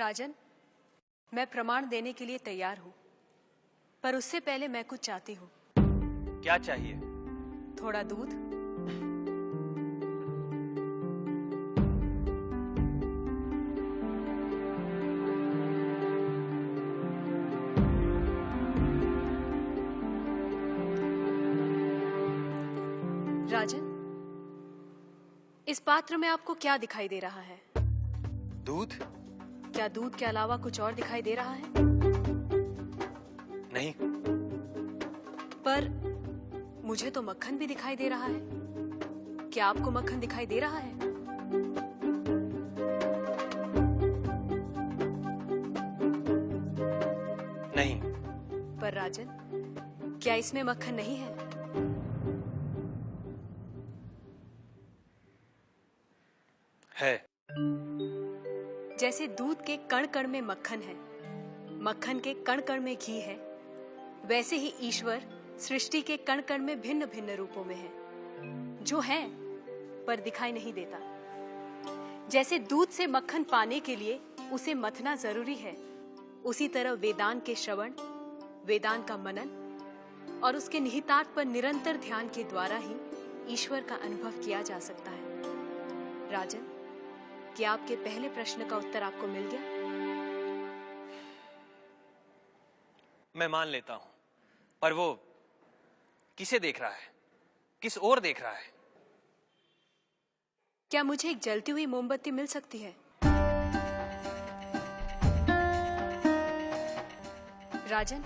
राजन, मैं प्रमाण देने के लिए तैयार हूं, पर उससे पहले मैं कुछ चाहती हूं। क्या चाहिए? थोड़ा दूध। राजन, इस पात्र में आपको क्या दिखाई दे रहा है? दूध? क्या दूध के अलावा कुछ और दिखाई दे रहा है? नहीं। पर मुझे तो मक्खन भी दिखाई दे रहा है। क्या आपको मक्खन दिखाई दे रहा है? नहीं। पर राजन, क्या इसमें मक्खन नहीं है? है। जैसे दूध के कण कण में मक्खन है, मक्खन के कण कण में घी है, वैसे ही ईश्वर सृष्टि के कण कण में भिन्न भिन्न रूपों में है, जो है पर दिखाई नहीं देता। जैसे दूध से मक्खन पाने के लिए उसे मथना जरूरी है, उसी तरह वेदांत के श्रवण, वेदांत का मनन और उसके निहितार्थ पर निरंतर ध्यान के द्वारा ही ईश्वर का अनुभव किया जा सकता है। राजन, क्या आपके पहले प्रश्न का उत्तर आपको मिल गया? मैं मान लेता हूं, पर वो किसे देख रहा है? किस ओर देख रहा है? क्या मुझे एक जलती हुई मोमबत्ती मिल सकती है? राजन,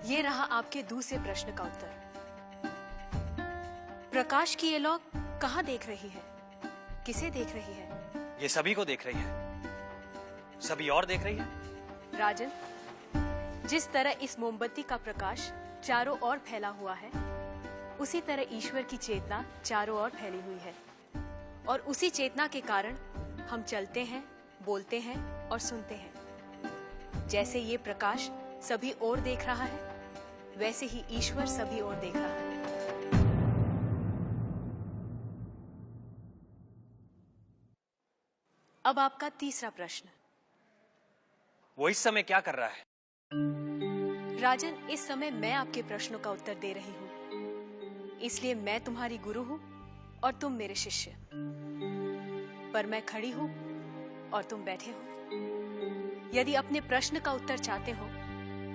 ये रहा आपके दूसरे प्रश्न का उत्तर। प्रकाश की ये लौ कहां देख रही है? किसे देख रही है? ये सभी को देख रही है। सभी और देख रही है। राजन, जिस तरह इस मोमबत्ती का प्रकाश चारों ओर फैला हुआ है, उसी तरह ईश्वर की चेतना चारों ओर फैली हुई है, और उसी चेतना के कारण हम चलते हैं, बोलते हैं और सुनते हैं। जैसे ये प्रकाश सभी ओर देख रहा है, वैसे ही ईश्वर सभी ओर देख रहा है। अब आपका तीसरा प्रश्न। वो इस समय क्या कर रहा है? राजन, इस समय मैं आपके प्रश्नों का उत्तर दे रही हूं, इसलिए मैं तुम्हारी गुरु हूं और तुम मेरे शिष्य। पर मैं खड़ी हूं और तुम बैठे हो। यदि अपने प्रश्न का उत्तर चाहते हो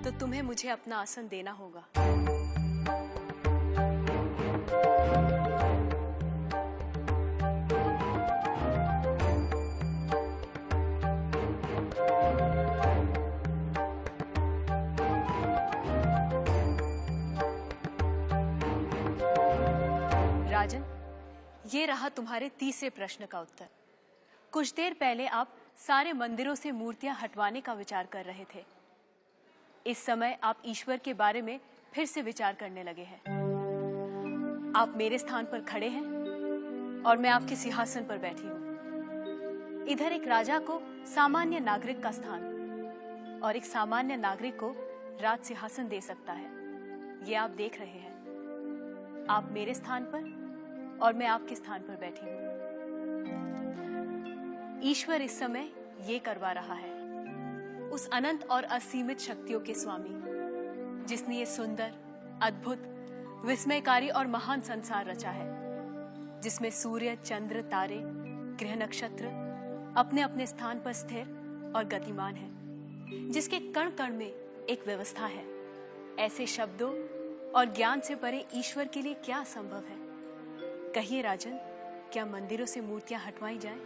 तो तुम्हें मुझे अपना आसन देना होगा। राजन, ये रहा तुम्हारे तीसरे प्रश्न का उत्तर। कुछ देर पहले आप सारे मंदिरों से मूर्तियां हटवाने का विचार कर रहे थे। इस समय आप ईश्वर के बारे में फिर से विचार करने लगे हैं। आप मेरे स्थान पर खड़े हैं और मैं आपके सिंहासन पर बैठी हूं। इधर एक राजा को सामान्य नागरिक का स्थान और एक सामान्य नागरिक को राज सिंहासन दे सकता है, ये आप देख रहे हैं। आप मेरे स्थान पर और मैं आपके स्थान पर बैठी हूं। ईश्वर इस समय ये करवा रहा है, उस अनंत और असीमित शक्तियों के स्वामी जिसने ये सुंदर, अद्भुत, विस्मयकारी और महान संसार रचा है, जिसमें सूर्य, चंद्र, तारे, ग्रह, नक्षत्र अपने अपने स्थान पर स्थिर और गतिमान है, जिसके कण कण में एक व्यवस्था है। ऐसे शब्दों और ज्ञान से परे ईश्वर के लिए क्या असंभव है? कहिए राजन, क्या मंदिरों से मूर्तियां हटवाई जाएं?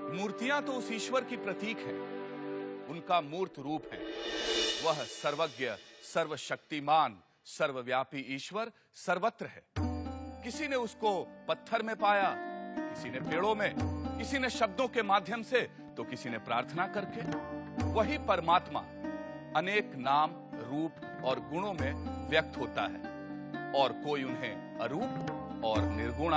मूर्तियां तो उस ईश्वर की प्रतीक हैं, उनका मूर्त रूप है। वह सर्वज्ञ, सर्वशक्तिमान, सर्वव्यापी ईश्वर सर्वत्र है। किसी ने उसको पत्थर में पाया, किसी ने पेड़ों में, किसी ने शब्दों के माध्यम से, तो किसी ने प्रार्थना करके। वही परमात्मा अनेक नाम, रूप और गुणों में व्यक्त होता है, और कोई उन्हें अरूप और निर्गुण